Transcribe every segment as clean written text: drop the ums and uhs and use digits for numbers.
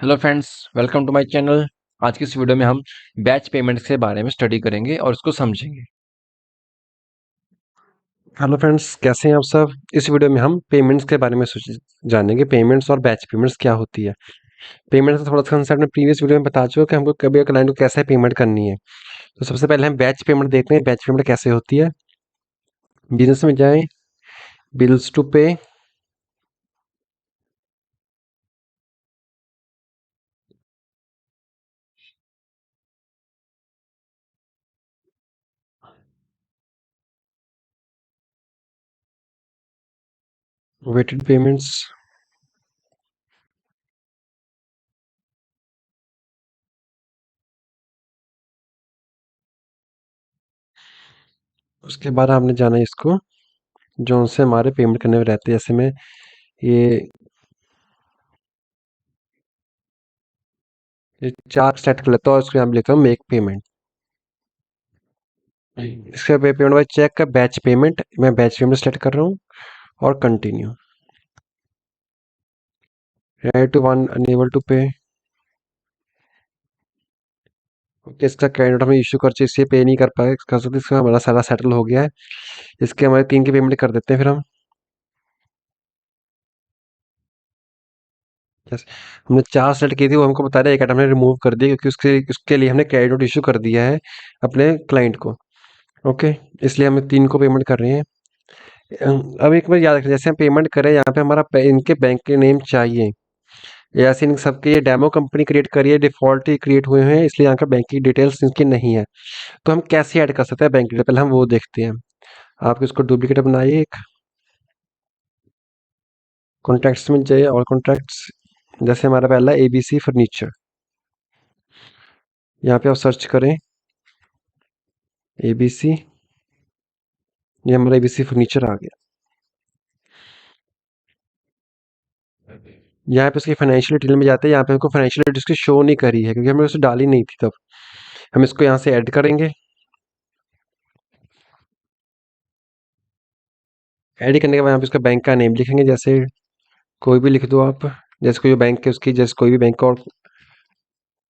Hello friends, welcome to my channel. आज की इस वीडियो में हम बैच पेमेंट्स के बारे में स्टडी करेंगे और उसको समझेंगे। हेलो फ्रेंड्स, कैसे हैं आप सब। इस वीडियो में हम पेमेंट्स के बारे में जानेंगे। पेमेंट्स और बैच पेमेंट्स क्या होती है। पेमेंट्स का थोड़ा सा कंसेप्ट मैं प्रीवियस वीडियो में बता चुका कि हमको कभी एक क्लाइंट को कैसे पेमेंट करनी है। तो सबसे पहले हम बैच पेमेंट देखते हैं, बैच पेमेंट कैसे होती है। बिजनेस में जाएं, बिल्स टू पे, वेटेड पेमेंट्स। उसके बाद आपने जाना है इसको जो उनसे हमारे पेमेंट करने में रहते हैं। जैसे मैं ये चार सेट कर लेता हूँ और इसको यहाँ पे लिखता हूँ मेक पेमेंट। इसका पेमेंट वाइज चेक का बैच पेमेंट, मैं बैच पेमेंट सेलेक्ट कर रहा हूँ और continue. Right to one enable to pay. Okay, इसका क्रेडिट हमें इशू कर चाहिए, इससे पे नहीं कर सकते। इसका हमारा सारा सेटल हो गया है। इसके हमारे 3 की पेमेंट कर देते हैं फिर हम। जैसे हमने 4 सेलेक्ट की थी, वो हमको बता रहा है 1 आइटम हमने रिमूव कर दिया क्योंकि उसके उसके लिए हमने क्रेडिट नोट इशू कर दिया है अपने क्लाइंट को। ओके, इसलिए हम 3 को पेमेंट कर रहे हैं। अब एक बार याद रखें, जैसे हम पेमेंट करें यहाँ पे हमारा इनके बैंक के नेम चाहिए। ऐसे इन सबके ये डेमो कंपनी क्रिएट करी है, डिफ़ॉल्ट ही क्रिएट हुए हैं, इसलिए यहाँ का बैंक की डिटेल्स इनकी नहीं है। तो हम कैसे ऐड कर सकते हैं बैंक डिटेल, पहले हम वो देखते हैं। आप इसको डुप्लीकेट बनाइए एक, कॉन्टैक्ट्स में जाइए और कॉन्टैक्ट्स। जैसे हमारा पहला एबीसी फर्नीचर, यहाँ पे आप सर्च करें एबीसी, ये हमारा एबीसी फर्नीचर आ गया। यहाँ पे उसकी फाइनेंशियल डिटेल में जाते हैं, यहाँ पे हमको फाइनेंशियल डिटेल उसकी शो नहीं करी है क्योंकि हमने उसे डाली नहीं थी तब। हम इसको यहाँ से ऐड करेंगे। ऐड करने के बाद यहाँ पे उसका बैंक का नेम लिखेंगे, जैसे कोई भी लिख दो आप। जैसे कोई बैंक है उसकी, जैसे कोई भी बैंक का, और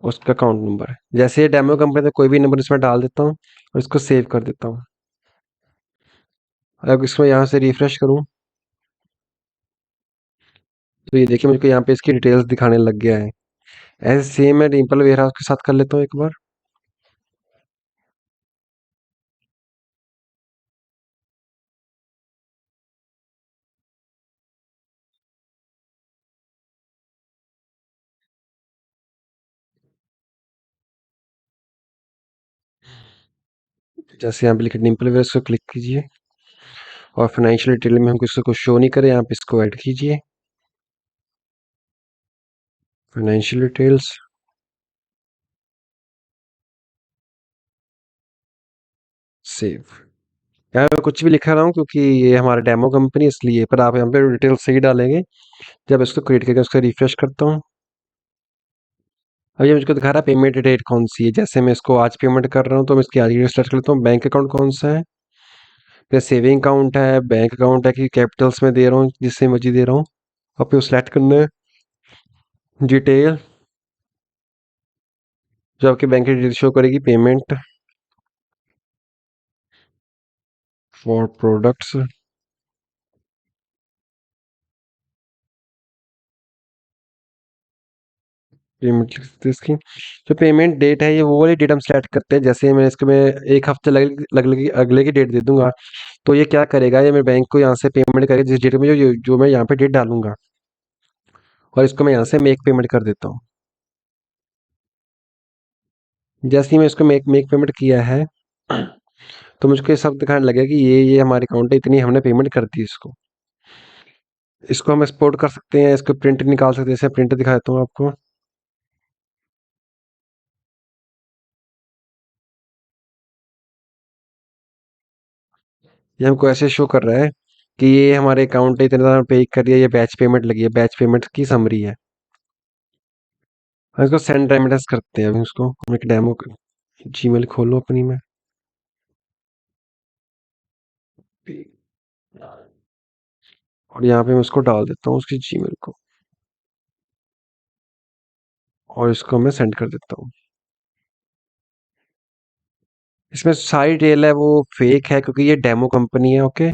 उसका अकाउंट नंबर। जैसे ये डेमो कंपनी तो कोई भी नंबर इसमें डाल देता हूँ और इसको सेव कर देता हूँ। अगर इसको यहाँ से रिफ्रेश करूँ तो ये देखिए मुझको यहाँ पे इसकी डिटेल्स दिखाने लग गया है। ऐसे सेम मैं डिम्पल वेयर हाउस के साथ कर लेता हूँ एक बार। जैसे यहाँ पे लिखे डिम्पल वेयर, इसको क्लिक कीजिए और फाइनेंशियल डिटेल में हमको इसको शो नहीं करे, यहाँ पे इसको ऐड कीजिए। Financial details, save. यहाँ पे कुछ भी लिखा रहा हूँ क्योंकि ये हमारा डेमो कंपनी इसलिए, पर आप यहाँ पे डिटेल सही डालेंगे। जब इसको क्रिएट करके उसको रिफ्रेश करता हूँ, अब ये मुझको दिखा रहा है पेमेंट डेट कौन सी है। जैसे मैं इसको आज पेमेंट कर रहा हूँ तो मैं इसकी आज डेट सेलेक्ट कर लेता हूँ। बैंक अकाउंट कौन सा है, फिर सेविंग अकाउंट है, बैंक अकाउंट है कि कैपिटल्स में दे रहा हूँ, जिससे मर्जी दे रहा हूँ। और फिर सेलेक्ट करना है डिटेल, जो आपके बैंक की डिटेल शो करेगी। पेमेंट फॉर प्रोडक्ट्स, पेमेंट लिख सकते हैं इसकी। जो पेमेंट डेट है ये वो वाली डेट हम सेलेक्ट करते हैं। जैसे मैं इसको मैं 1 हफ्ते अगले की डेट दे दूंगा, तो ये क्या करेगा, ये मेरे बैंक को यहाँ से पेमेंट करेगा जिस डेट में जो मैं यहाँ पे डेट डालूंगा। और इसको मैं यहाँ से मेक पेमेंट कर देता हूँ। जैसे ही मैं इसको मेक मेक पेमेंट किया है तो मुझको ये सब दिखाने लगे कि ये हमारे अकाउंट है, इतनी हमने पेमेंट कर दी इसको। इसको हम एक्सपोर्ट कर सकते हैं, इसको प्रिंट निकाल सकते हैं। जैसे प्रिंट दिखा देता हूँ आपको। ये हमको ऐसे शो कर रहा है कि ये हमारे अकाउंट है, इतने ज़्यादा पे कर दिया, ये बैच पेमेंट लगी है, बैच पेमेंट की समरी है। हम इसको सेंड रेमिटेंस करते हैं। अभी उसको हम एक डेमो, जीमेल खोलो अपनी में, और यहाँ पे मैं उसको डाल देता हूँ उसकी जीमेल को। और इसको मैं सेंड कर देता हूँ। इसमें सारी डिटेल है वो फेक है क्योंकि ये डेमो कंपनी है, ओके।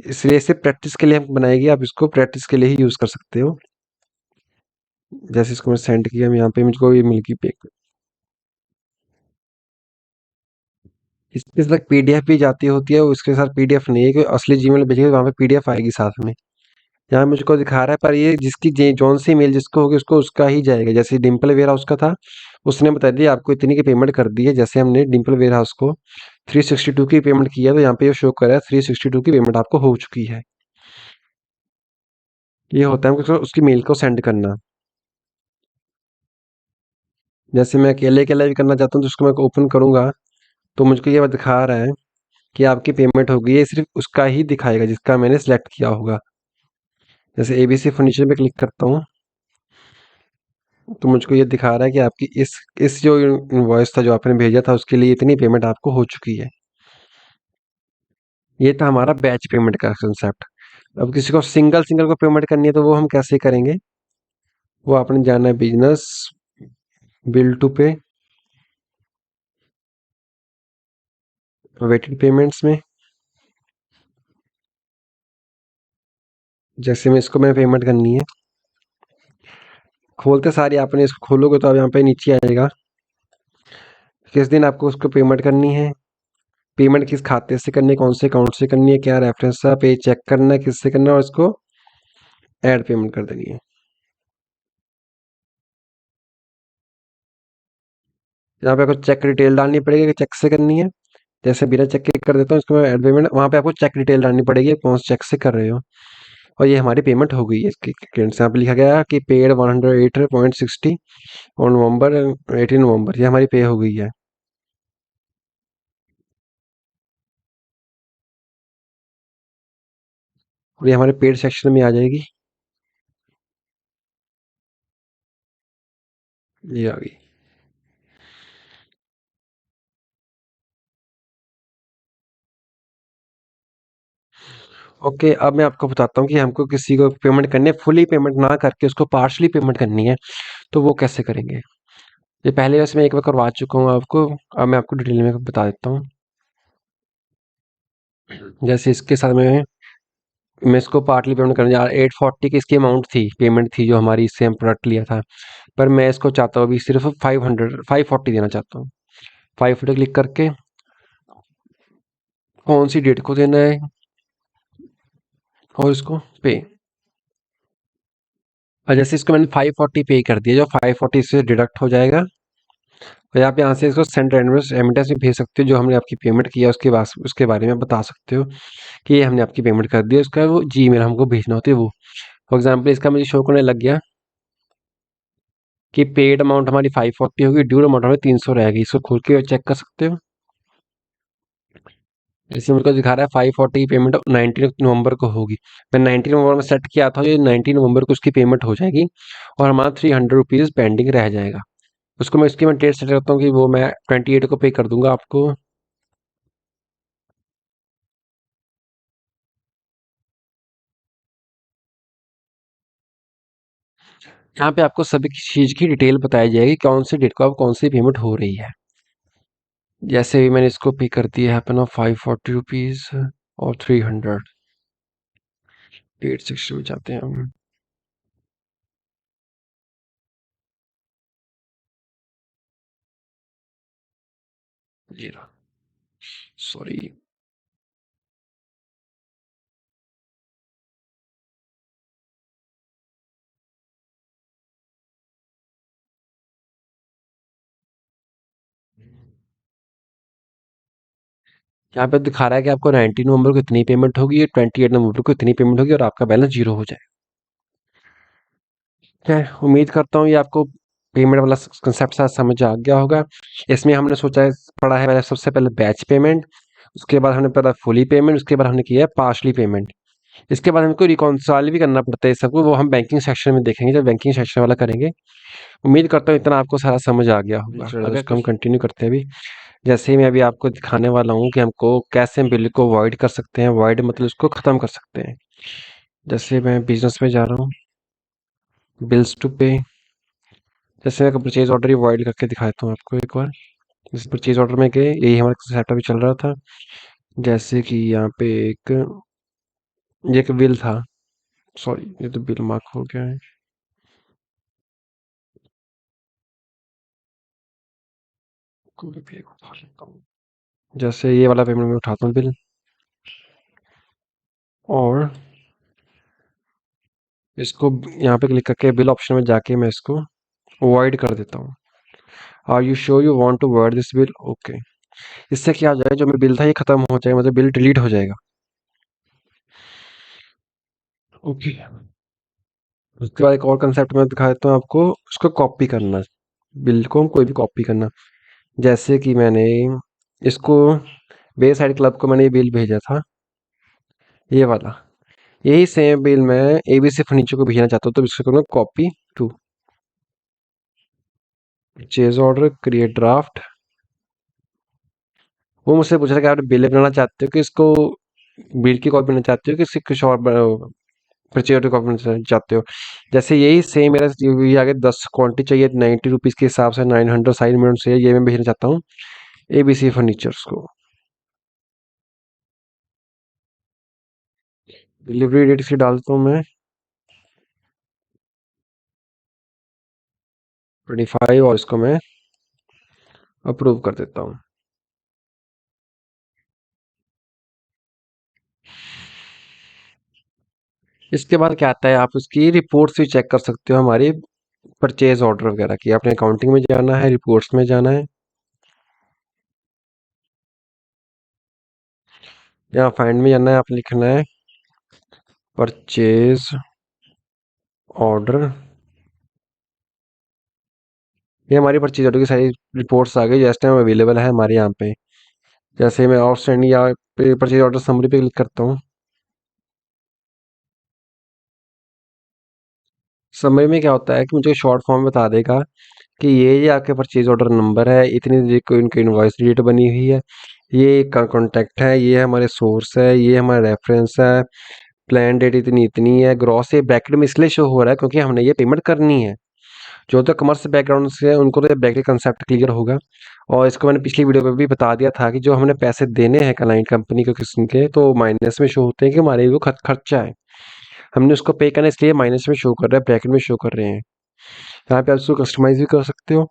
इसलिए इसे प्रैक्टिस के लिए हम बनाएगी, आप इसको प्रैक्टिस के लिए ही यूज़ कर सकते हो। जैसे इसको मैं सेंड किया, यहाँ पे मुझको ये मिल गई पे। इसके साथ पीडीएफ भी जाती होती है, उसके साथ पीडीएफ नहीं है कि असली जीमेल भेजेंगे वहाँ पे पीडीएफ आएगी साथ में। यहाँ मुझको दिखा रहा है पर ये जिसकी जौन सी मेल जिसको होगी उसको उसका ही जाएगा। जैसे डिम्पल वेयर हाउस का था, उसने बता दिया आपको इतनी की पेमेंट कर दी है। जैसे हमने डिम्पल वेयर हाउस को 362 की पेमेंट किया तो यहाँ पे ये शो कर रहा है 362 की पेमेंट आपको हो चुकी है। ये होता है हमको उसकी मेल को सेंड करना। जैसे मैं अकेले अकेले भी करना चाहता हूँ तो उसको मैं ओपन करूंगा तो मुझको ये दिखा रहा है कि आपकी पेमेंट हो गई है, सिर्फ उसका ही दिखाएगा जिसका मैंने सेलेक्ट किया होगा। जैसे एबीसी फर्नीचर पे क्लिक करता हूँ तो मुझको ये दिखा रहा है कि आपकी इस जो इनवॉइस था जो आपने भेजा था उसके लिए इतनी पेमेंट आपको हो चुकी है। ये था हमारा बैच पेमेंट का कंसेप्ट। अब किसी को सिंगल सिंगल को पेमेंट करनी है तो वो हम कैसे करेंगे, वो आपने जाना है बिजनेस बिल टू पे वेटेड पेमेंट्स में। जैसे मैं इसको मैं पेमेंट करनी है, खोलते सारी आपने इसको खोलोगे तो अब यहाँ पे नीचे आएगा किस दिन आपको उसको पेमेंट करनी है, पेमेंट किस खाते से करनी है, कौन से अकाउंट से करनी है, क्या रेफरेंस है, पे चेक करना है किससे करना है और इसको ऐड पेमेंट कर देनी है। यहाँ पे आपको चेक डिटेल डालनी पड़ेगी कि चेक से करनी है। जैसे बिना चेक के कर देता हूँ इसको मैं ऐड पेमेंट, वहाँ पे आपको चेक डिटेल डालनी पड़ेगी कौन से चेक से कर रहे हो। और ये हमारी पेमेंट हो गई है इसकी क्रेडिट से। यहाँ पे लिखा गया है कि पेड 108.60 और नवंबर 18 नवंबर, ये हमारी पे हो गई है। और ये हमारे पेड सेक्शन में आ जाएगी, ये आ गई। ओके, अब मैं आपको बताता हूँ कि हमको किसी को पेमेंट करनी है, फुली पेमेंट ना करके उसको पार्शली पेमेंट करनी है तो वो कैसे करेंगे। ये पहले वैसे मैं एक बार करवा चुका हूँ आपको, अब मैं आपको डिटेल में बता देता हूँ। जैसे इसके साथ मैं इसको पार्टली पेमेंट करने जा रहा, 840 की इसकी अमाउंट थी, पेमेंट थी जो हमारी, इससे हम प्रोडक्ट लिया था। पर मैं इसको चाहता हूँ अभी सिर्फ 540 देना चाहता हूँ। 540 क्लिक करके कौन सी डेट को देना है और इसको पे। और जैसे इसको मैंने 540 पे कर दिया, जो 540 से डिडक्ट हो जाएगा। और आप यहाँ से इसको सेंड रेमिटेंस भी भेज सकते हो, जो हमने आपकी पेमेंट किया उसके बाद उसके बारे में बता सकते हो कि ये हमने आपकी पेमेंट कर दी, उसका वो जीमेल हमको भेजना होती है वो। फॉर एग्जाम्पल इसका मुझे शो करने लग गया कि पेड अमाउंट हमारी 540 होगी, ड्यू अमाउंट हमारी 300 रहेगी। इसको खोल के चेक कर सकते हो। जैसे मेरे को दिखा रहा है 540 पेमेंट 19 नवंबर को होगी। मैं 19 नवंबर में सेट किया था, ये 19 नवंबर को उसकी पेमेंट हो जाएगी और हमारा 300 रुपीज़ पेंडिंग रह जाएगा। उसको मैं इसकी मैं डेट सेट करता हूँ कि वो मैं 28 को पे कर दूंगा आपको। यहाँ पे आपको सभी चीज़ की डिटेल बताई जाएगी, कौन सी डेट को अब कौन सी पेमेंट हो रही है। जैसे भी मैंने इसको पे कर दिया है अपना 540 रुपीज़ और 300, डेट सेक्शन में जाते हैं हम। ये रहा, सॉरी। यहाँ पे दिखा रहा है कि आपको 19 नवंबर को इतनी पेमेंट होगी, 28 नवंबर को इतनी पेमेंट होगी और आपका बैलेंस जीरो हो जाएगा। ठीक है, उम्मीद करता हूँ ये आपको पेमेंट वाला कंसेप्ट साथ समझ आ गया होगा। इसमें हमने सोचा है, पढ़ा है पहले, सबसे पहले बैच पेमेंट, उसके बाद हमने पढ़ा फुली पेमेंट, उसके बाद हमने किया है पार्शली पेमेंट। इसके बाद हमको रिकॉन्साइल भी करना पड़ता है सबको, वो हम बैंकिंग सेक्शन में देखेंगे जब बैंकिंग सेक्शन वाला करेंगे। उम्मीद करता हूँ इतना आपको सारा समझ आ गया होगा। अगर इसको हम कंटिन्यू करते हैं अभी, जैसे ही मैं अभी आपको दिखाने वाला हूँ कि हमको कैसे हम बिल को वॉइड कर सकते हैं। वॉइड मतलब इसको ख़त्म कर सकते हैं। जैसे मैं बिजनेस में जा रहा हूँ, बिल्स टू पे, जैसे मैं परचेज ऑर्डर ही वॉइड करके दिखाता हूँ आपको एक बार। जैसे परचेज ऑर्डर में गए, यही हमारा सेटअप भी चल रहा था। जैसे कि यहाँ पे ये एक बिल था। सॉरी, ये तो बिल मार्क हो गया है। कोई भी एक उठा लेता हूँ। जैसे ये वाला पेमेंट मैं उठाता हूँ बिल, और इसको यहाँ पे क्लिक करके बिल ऑप्शन में जाके मैं इसको वॉइड कर देता हूँ। Are you sure you want to void this bill? Okay. इससे क्या हो जाएगा, जो मेरा बिल था ये खत्म हो जाएगा, मतलब बिल डिलीट हो जाएगा। ओके। उसके बाद एक और कंसेप्ट मैं दिखा देता हूँ आपको, उसको कॉपी करना। बिल को कोई भी कॉपी करना। जैसे कि मैंने इसको बे साइड क्लब को मैंने ये बिल भेजा था, ये वाला। यही सेम बिल मैं एबीसी फर्नीचर को भेजना चाहता हूँ, तो इसको करूँगा copy to purchase order, create draft. वो मुझसे पूछ रहा है कि आप बिल बनाना चाहते हो कि इसको बिल की कॉपी बनाना चाहते हो कि इसकी कुछ और परचेज ऑर्डर कॉपी बनाना चाहते हो। जैसे यही सेम मेरा ये आगे 10 क्वांटिटी चाहिए 90 रुपीज़ के हिसाब से, 900 साइज मिनट से, ये मैं भेजना चाहता हूँ एबीसी फर्नीचर्स को। डिलीवरी डेट इसकी डालता हूँ मैं 25, और इसको मैं अप्रूव कर देता हूँ। इसके बाद क्या आता है, आप इसकी रिपोर्ट्स भी चेक कर सकते हो हमारी परचेज ऑर्डर वगैरह की। आपने अकाउंटिंग में जाना है, रिपोर्ट्स में जाना है, या फाइंड में जाना है, आप लिखना है परचेज ऑर्डर। ये हमारी परचेज ऑर्डर की सारी रिपोर्ट्स आ गई, जैसे टाइम अवेलेबल है हमारे यहाँ पे। जैसे मैं आउटस्टैंडिंग या परचेज ऑर्डर समरी पे क्लिक करता हूँ, समरी में क्या होता है कि मुझे शॉर्ट फॉर्म बता देगा कि ये आपके परचेज ऑर्डर नंबर है, इतनी तारीख को इनकी इनवॉइस डेट बनी हुई है, ये कॉन्टैक्ट है, ये हमारे सोर्स है, ये हमारा रेफरेंस है, प्लान डेट इतनी इतनी है, ग्रॉस ये ब्रैकेट में इसलिए शो हो रहा है क्योंकि हमने ये पेमेंट करनी है। जो तो कॉमर्स बैकग्राउंड से है उनको तो ये ब्रैकेट कंसेप्ट क्लियर होगा। और इसको मैंने पिछली वीडियो में भी बता दिया था कि जो हमने पैसे देने हैं क्लाइंट कंपनी को किसी के, तो माइनस में शो होते हैं कि हमारे वो खर्चा है, हमने उसको पे करना है, इसलिए माइनस में शो कर रहा है, ब्रैकेट में शो कर रहे हैं। यहाँ पे आप इसको कस्टमाइज भी कर सकते हो।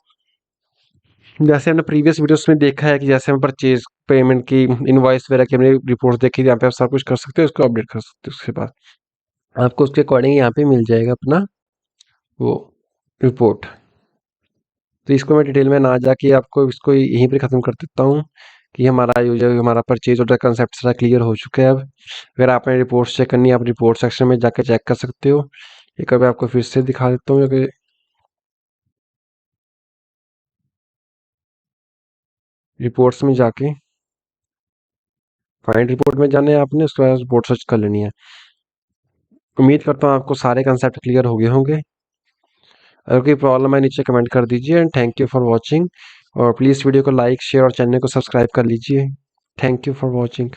जैसे हमने प्रीवियस वीडियोस में देखा है कि जैसे हम परचेज पेमेंट की इनवॉइस वगैरह की हमने रिपोर्ट देखी थी, यहाँ पे आप सब कुछ कर सकते हो, इसको अपडेट कर सकते हो। उसके बाद आपको उसके अकॉर्डिंग यहाँ पे मिल जाएगा अपना वो रिपोर्ट। तो इसको मैं डिटेल में ना जाके आपको इसको यहीं पे ख़त्म कर देता हूँ कि हमारा जो हमारा परचेज ऑर्डर कंसेप्ट सारा क्लियर हो चुका है अब। अगर आपने रिपोर्ट्स चेक करनी है, आप रिपोर्ट सेक्शन में जाके चेक कर सकते हो। एक बार मैं आपको फिर से दिखा देता हूँ कि रिपोर्ट्स में जाके फाइंड रिपोर्ट में जाना है आपने, उसके बाद रिपोर्ट सर्च कर लेनी है। उम्मीद करता हूँ आपको सारे कंसेप्ट क्लियर हो गए होंगे। अगर कोई प्रॉब्लम है नीचे कमेंट कर दीजिए, and thank you for watching. और प्लीज़ वीडियो को लाइक शेयर और चैनल को सब्सक्राइब कर लीजिए। Thank you for watching.